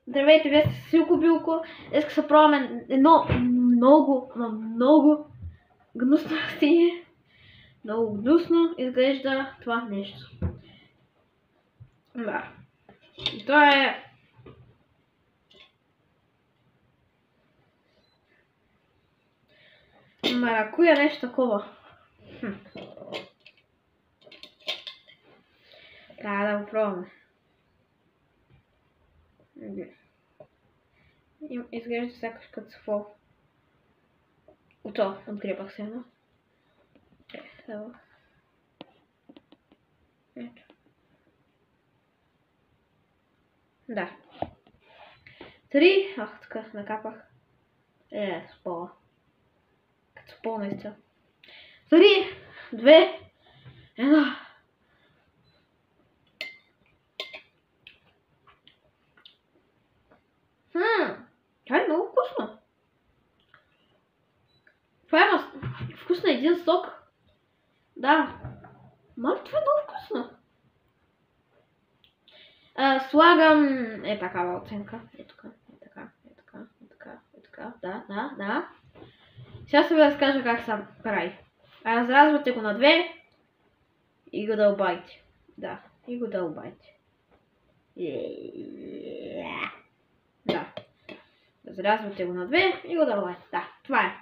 Здравейте, вие сте Силко Билко. Днес се пробваме едно много гнусно растение. Много гнусно изглежда това нещо. Да. И то е... маракуя, нещо такова. Трябва да го пробваме. Изглежда сякаш като сфол. Ото, отгребах се едно. Ето. Да. 3. Ах, така, накапах. Спола. Като спол наистина. 3, 2, 1. Това е много вкусно. Това е вкусно един сок. Да. Мали, това е много вкусно. Слагам такава оценка. Така. Да. Сега ще ви разкажа как се прави. Разразвате го на две и го дълбайте. Да, и го дълбайте. Да. Разразвате го на две и го дълбайте. Да, това е.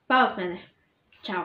Това от мене. Чао.